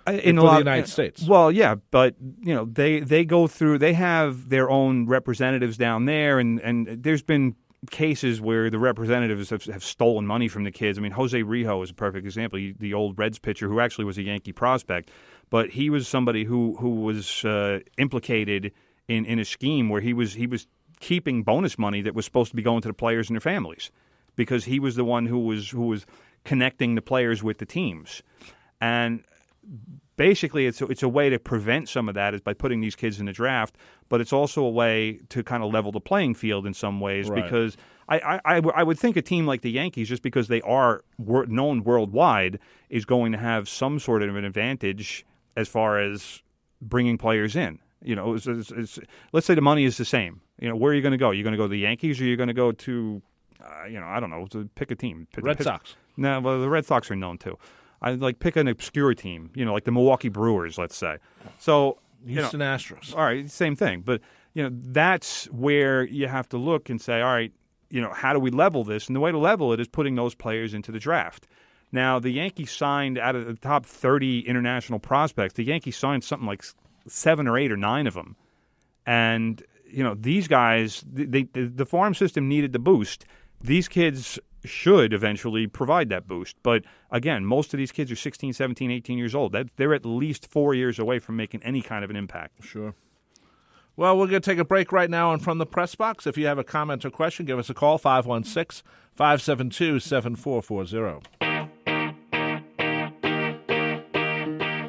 in for the United States. Well, yeah, but they go through. They have their own representatives down there, and there's been cases where the representatives have stolen money from the kids. I mean, Jose Rijo is a perfect example. The old Reds pitcher who actually was a Yankee prospect, but he was somebody who was implicated in a scheme where he was keeping bonus money that was supposed to be going to the players and their families, because he was the one who was connecting the players with the teams. And basically, it's a way to prevent some of that is by putting these kids in the draft, but it's also a way to kind of level the playing field in some ways, right. Because I would think a team like the Yankees, just because they are known worldwide, is going to have some sort of an advantage as far as bringing players in. Let's say the money is the same. Where are you going to go? You're going to go to the Yankees, or you're going to go to, I don't know, to pick a team. Red Sox. No, well, the Red Sox are known too. I pick an obscure team, like the Milwaukee Brewers, let's say. So Houston Astros. All right, same thing. But that's where you have to look and say, all right, how do we level this? And the way to level it is putting those players into the draft. Now, the Yankees signed out of the top 30 international prospects. The Yankees signed something like 7 or 8 or 9 of them, and these guys, the farm system needed the boost. These kids should eventually provide that boost. But again, most of these kids are 16, 17, 18 years old. They're at least 4 years away from making any kind of an impact. Sure. Well, we're going to take a break right now, and from the press box, if you have a comment or question, give us a call, 516-572-7440.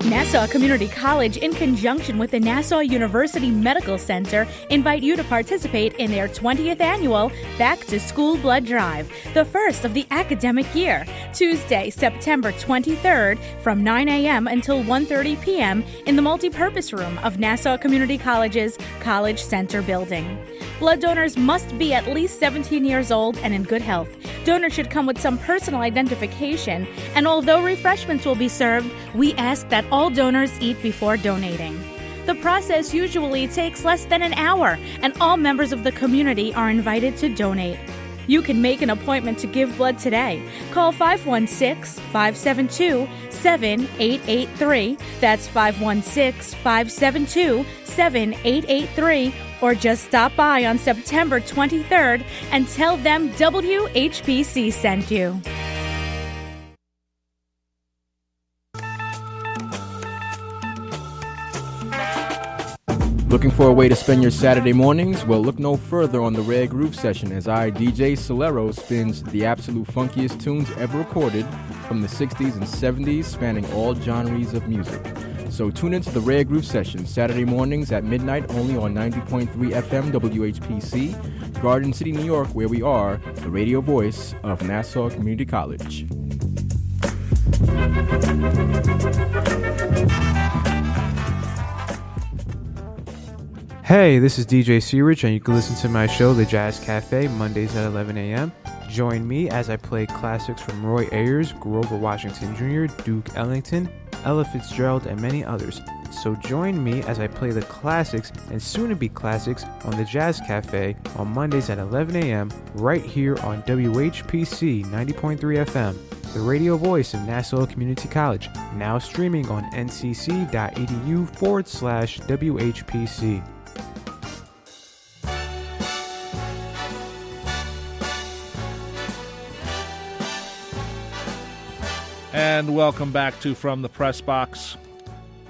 Nassau Community College, in conjunction with the Nassau University Medical Center, invite you to participate in their 20th annual Back to School Blood Drive, the first of the academic year, Tuesday, September 23rd from 9 a.m. until 1:30 p.m. in the multipurpose room of Nassau Community College's College Center building. Blood donors must be at least 17 years old and in good health. Donors should come with some personal identification, and although refreshments will be served, we ask that all donors eat before donating. The process usually takes less than an hour, and all members of the community are invited to donate. You can make an appointment to give blood today. Call 516-572-7883. That's 516-572-7883. Or just stop by on September 23rd and tell them WHPC sent you. Looking for a way to spend your Saturday mornings? Well, look no further on the Rare Groove Session as I, DJ Solero, spins the absolute funkiest tunes ever recorded from the 60s and 70s, spanning all genres of music. So tune into the Rare Groove Session Saturday mornings at midnight only on 90.3 FM WHPC, Garden City, New York, where we are the radio voice of Nassau Community College. Hey, this is DJ Searich, and you can listen to my show, The Jazz Cafe, Mondays at 11 a.m. Join me as I play classics from Roy Ayers, Grover Washington Jr., Duke Ellington, Ella Fitzgerald, and many others. So join me as I play the classics and soon-to-be classics on The Jazz Cafe on Mondays at 11 a.m. right here on WHPC 90.3 FM, the radio voice of Nassau Community College, now streaming on ncc.edu/WHPC. And welcome back to From the Press Box.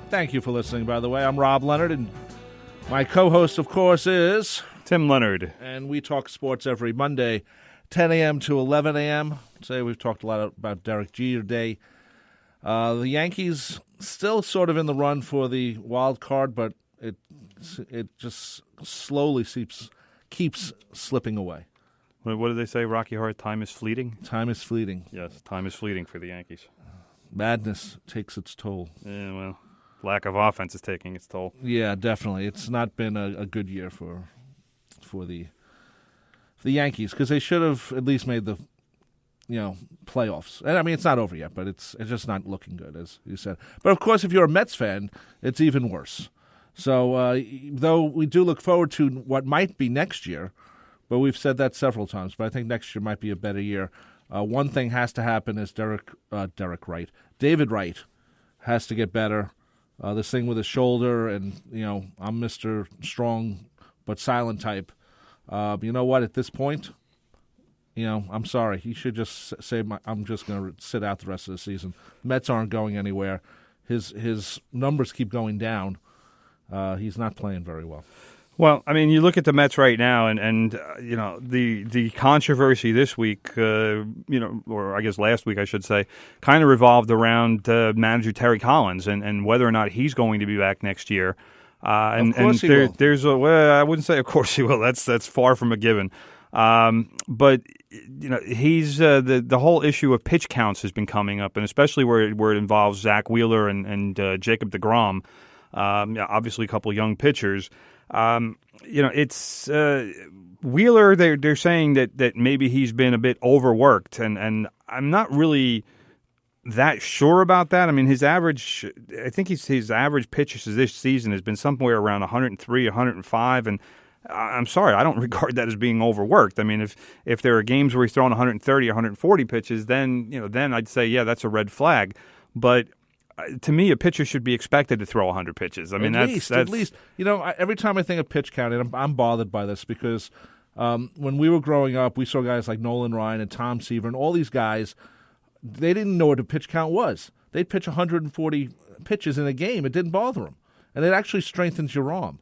Thank you for listening, by the way. I'm Rob Leonard, and my co-host, of course, is Tim Leonard. And we talk sports every Monday, 10 a.m. to 11 a.m. Today we've talked a lot about Derek Jeter Day. The Yankees still sort of in the run for the wild card, but it just slowly keeps slipping away. What did they say, Rocky Horror? Time is fleeting? Time is fleeting. Yes, time is fleeting for the Yankees. Madness takes its toll. Yeah, well, lack of offense is taking its toll. Yeah, definitely. It's not been a good year for the Yankees, because they should have at least made the playoffs. And I mean, it's not over yet, but it's just not looking good, as you said. But of course, if you're a Mets fan, it's even worse. So though we do look forward to what might be next year, but we've said that several times, but I think next year might be a better year. One thing has to happen is David Wright has to get better. This thing with his shoulder, and I'm Mr. Strong but silent type. You know what? At this point, I'm sorry. He should just say, I'm just going to sit out the rest of the season. Mets aren't going anywhere. His numbers keep going down. He's not playing very well. Well, I mean, you look at the Mets right now, and the controversy this week, or I guess last week I should say, kind of revolved around manager Terry Collins and whether or not he's going to be back next year. Of course he will. There's I wouldn't say of course he will. That's far from a given. But he's the whole issue of pitch counts has been coming up, and especially where it involves Zach Wheeler and Jacob deGrom. Obviously, a couple of young pitchers. It's Wheeler. They're saying that maybe he's been a bit overworked, and I'm not really that sure about that. I mean, his average pitches this season has been somewhere around 103, 105, and I'm sorry, I don't regard that as being overworked. I mean, if there are games where he's throwing 130, 140 pitches, then I'd say, yeah, that's a red flag. But to me, a pitcher should be expected to throw 100 pitches. I mean, at least. Every time I think of pitch count, and I'm bothered by this because when we were growing up, we saw guys like Nolan Ryan and Tom Seaver and all these guys. They didn't know what a pitch count was. They'd pitch 140 pitches in a game. It didn't bother them. And it actually strengthens your arm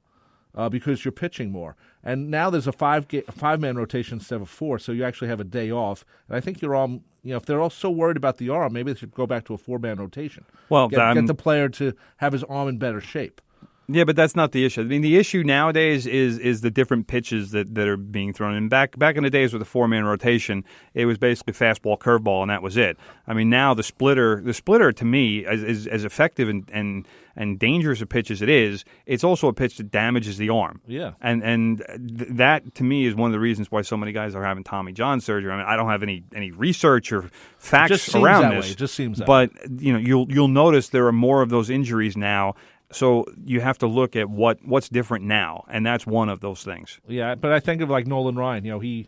because you're pitching more. And now there's a five-man rotation instead of 4, so you actually have a day off. And I think your arm, if they're all so worried about the arm, maybe they should go back to a 4-man rotation. Well, get the player to have his arm in better shape. Yeah, but that's not the issue. I mean, the issue nowadays is the different pitches that are being thrown. And back in the days with the 4-man rotation, it was basically fastball, curveball, and that was it. I mean, now the splitter to me is as effective and dangerous a pitch as it is. It's also a pitch that damages the arm. Yeah, and that to me is one of the reasons why so many guys are having Tommy John surgery. I mean, I don't have any research or facts around this. It just seems that way. But you'll notice there are more of those injuries now. So you have to look at what's different now, and that's one of those things. Yeah, but I think of like Nolan Ryan. He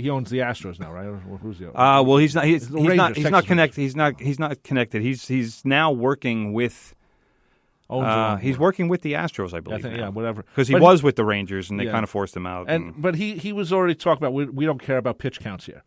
owns the Astros now, right? Or who's the? Well, he's not. He's not connected. He's not connected. He's now working with. He's working with the Astros, I believe. Whatever. Because he was with the Rangers, and they kind of forced him out. But he was already talking about we don't care about pitch counts here.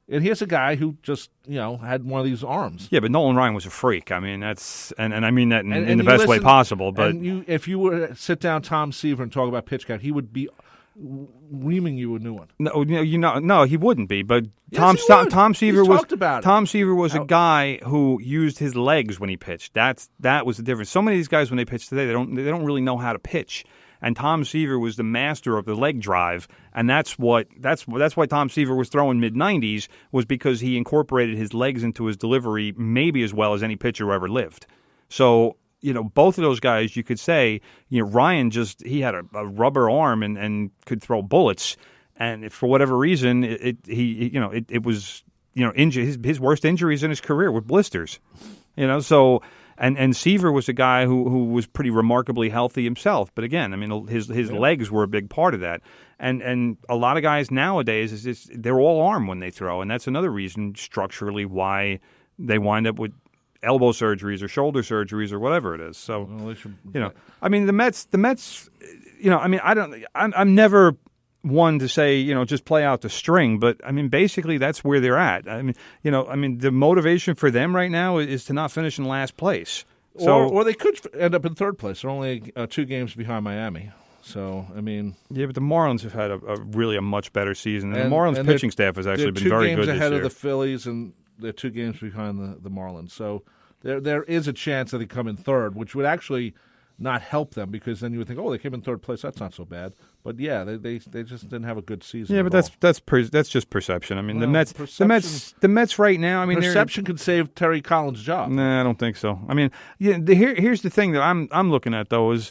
And here's a guy who just, had one of these arms. Yeah, but Nolan Ryan was a freak. I mean, that's and I mean that in the best way possible. But if you were to sit down Tom Seaver and talk about pitch count, he would be reaming you a new one. No, he wouldn't be. But yes, Tom Seaver He's was talked about it. Tom Seaver was a guy who used his legs when he pitched. That was the difference. So many of these guys when they pitch today, they don't really know how to pitch. And Tom Seaver was the master of the leg drive, and that's why Tom Seaver was throwing mid-90s, was because he incorporated his legs into his delivery maybe as well as any pitcher who ever lived. So, both of those guys, you could say, Ryan he had a rubber arm and could throw bullets, and for whatever reason, it was his worst injuries in his career were blisters, so. And Seaver was a guy who was pretty remarkably healthy himself. But again, I mean, his legs were a big part of that. And a lot of guys nowadays, they're all arm when they throw. And that's another reason structurally why they wind up with elbow surgeries or shoulder surgeries or whatever it is. So, I mean, the Mets, I mean, I'm never one to say, just play out the string, but I mean, basically that's where they're at. I mean, the motivation for them right now is to not finish in last place. So, or they could end up in third place. They're only 2 games behind Miami. So, I mean... Yeah, but the Marlins have had a really much better season. And the Marlins pitching staff has actually been very good this year. 2 games ahead of the Phillies, and they're 2 games behind the Marlins. So, there is a chance that they come in third, which would actually not help them, because then you would think, they came in third place, that's not so bad. But yeah, they just didn't have a good season. Yeah, but that's just perception. I mean, the Mets right now. I mean, perception could save Terry Collins' job. Nah, I don't think so. I mean, here's the thing that I'm looking at though is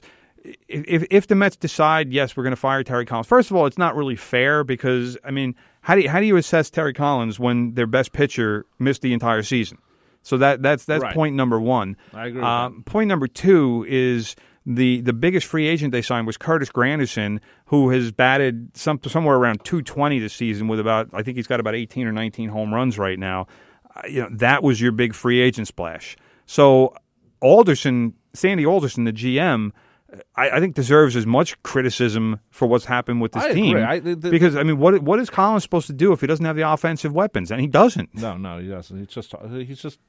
if the Mets decide yes, we're going to fire Terry Collins. First of all, it's not really fair because I mean, how do you assess Terry Collins when their best pitcher missed the entire season? So that's right. Point number one. I agree with that. Point number 2 is the biggest free agent they signed was Curtis Granderson, who has batted somewhere around 220 this season with I think he's got about 18 or 19 home runs right now. That was your big free agent splash. So Sandy Alderson, the GM, I think deserves as much criticism for what's happened with this team. Agree. Because, I mean, what is Collins supposed to do if he doesn't have the offensive weapons? And he doesn't. No, he doesn't. He's just.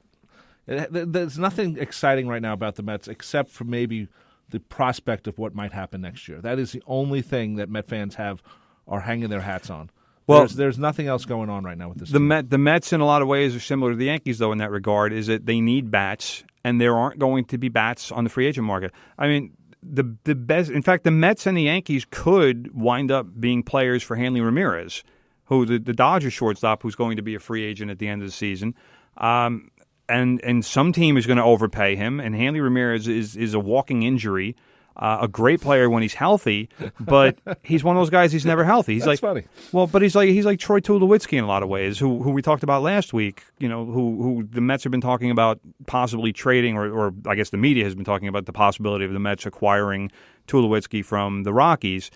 There's nothing exciting right now about the Mets except for maybe the prospect of what might happen next year. That is the only thing that Met fans are hanging their hats on. Well, there's nothing else going on right now with this team. The Mets, in a lot of ways, are similar to the Yankees, though, in that regard, is that they need bats, and there aren't going to be bats on the free agent market. I mean, the best. In fact, the Mets and the Yankees could wind up being players for Hanley Ramirez, who the Dodgers shortstop, who's going to be a free agent at the end of the season. And some team is going to overpay him, and Hanley Ramirez is a walking injury. A great player when he's healthy, but he's one of those guys. He's never healthy. That's funny. Well, but he's like Troy Tulowitzki in a lot of ways, who we talked about last week. You know, who the Mets have been talking about possibly trading, or I guess the media has been talking about the possibility of the Mets acquiring Tulowitzki from the Rockies.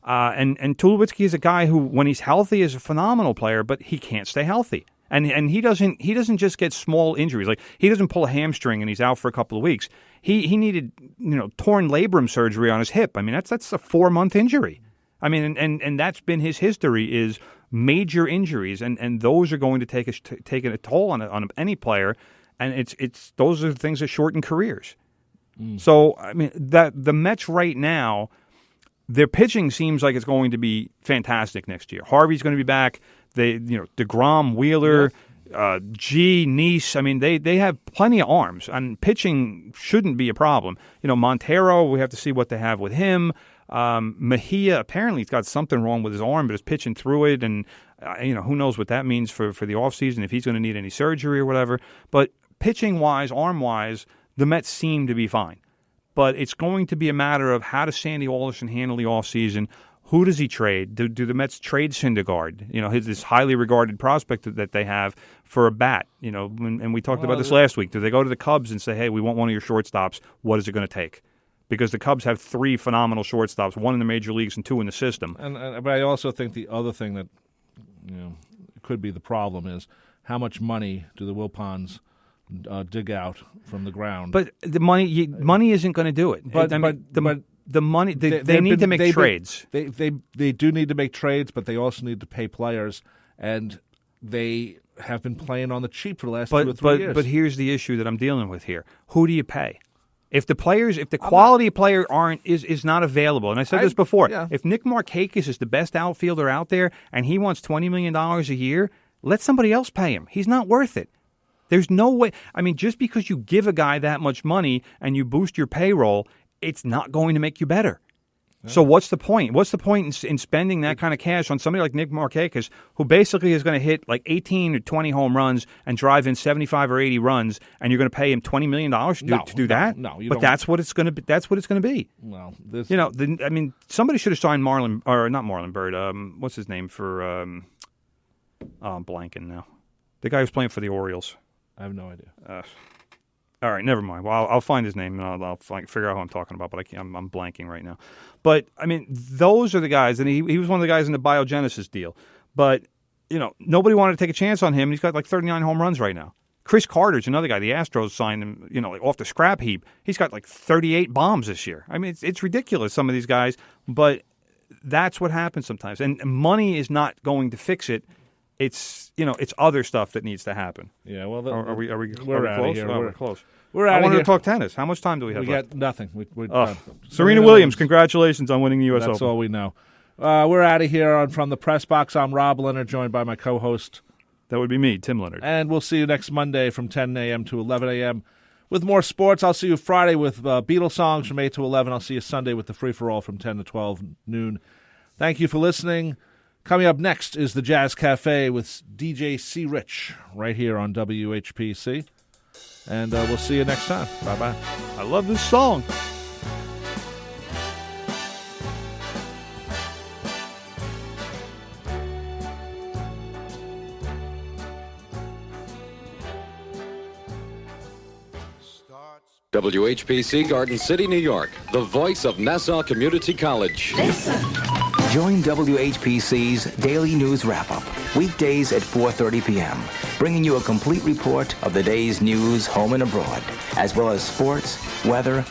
And Tulowitzki is a guy who, when he's healthy, is a phenomenal player, but he can't stay healthy. And he doesn't just get small injuries. Like, he doesn't pull a hamstring and he's out for a couple of weeks. He needed, torn labrum surgery on his hip. I mean, that's a 4-month injury. I mean, and that's been his history, is major injuries, and those are going to take a toll on any player, and it's those are the things that shorten careers. So, I mean, that the Mets right now, their pitching seems like it's going to be fantastic next year. Harvey's going to be back. DeGrom, Wheeler, Neese. I mean, they have plenty of arms, and pitching shouldn't be a problem. Montero, we have to see what they have with him. Mejia, apparently he's got something wrong with his arm, but is pitching through it, and who knows what that means for the offseason, if he's going to need any surgery or whatever. But pitching-wise, arm-wise, the Mets seem to be fine. But it's going to be a matter of, how does Sandy Alderson handle the offseason? Who does he trade? Do the Mets trade Syndergaard? This highly regarded prospect that they have, for a bat. And we talked about this last week. Do they go to the Cubs and say, hey, we want one of your shortstops? What is it going to take? Because the Cubs have 3 phenomenal shortstops, 1 in the major leagues and 2 in the system. But I also think the other thing that could be the problem is, how much money do the Wilpons dig out from the ground? But the money isn't going to do it. The money, they need to make trades. They do need to make trades, but they also need to pay players, and they have been playing on the cheap for the last 2 or 3 years. But here's the issue that I'm dealing with here. Who do you pay? If the quality player is not available, and I said this before, if Nick Markakis is the best outfielder out there and he wants $20 million a year, let somebody else pay him. He's not worth it. There's no way. I mean, just because you give a guy that much money and you boost your payroll, it's not going to make you better. Yeah. So what's the point? What's the point in spending that kind of cash on somebody like Nick Markakis, who basically is going to hit like 18 or 20 home runs and drive in 75 or 80 runs, and you're going to pay him $20 million to do that? No, but that's what it's going to be. That's what it's going to be. Well, somebody should have signed not Marlon Byrd. What's his name for? I'm blanking now. The guy who's playing for the Orioles. I have no idea. All right, never mind. Well, I'll find his name and I'll figure out who I'm talking about, but I'm blanking right now. But, I mean, those are the guys, and he was one of the guys in the Biogenesis deal. But, nobody wanted to take a chance on him, and he's got like 39 home runs right now. Chris Carter's another guy. The Astros signed him, off the scrap heap. He's got like 38 bombs this year. I mean, it's ridiculous, some of these guys, but that's what happens sometimes. And money is not going to fix it. It's it's other stuff that needs to happen. Yeah, well, are we out close? of here. We're close. We're out of here. I wanted to talk tennis. How much time do we have left? We got nothing. We're done. Serena Williams, congratulations on winning the U.S. Open. That's all we know. We're out of here from the Pressbox. I'm Rob Leonard, joined by my co-host. That would be me, Tim Leonard. And we'll see you next Monday from 10 a.m. to 11 a.m. with more sports. I'll see you Friday with Beatles songs from 8 to 11. I'll see you Sunday with the free-for-all from 10 to 12 noon. Thank you for listening. Coming up next is the Jazz Cafe with DJ C. Rich right here on WHPC. And we'll see you next time. Bye-bye. I love this song. WHPC Garden City, New York, the voice of Nassau Community College. Listen. Join WHPC's Daily News Wrap-Up, weekdays at 4:30 p.m. bringing you a complete report of the day's news home and abroad, as well as sports, weather,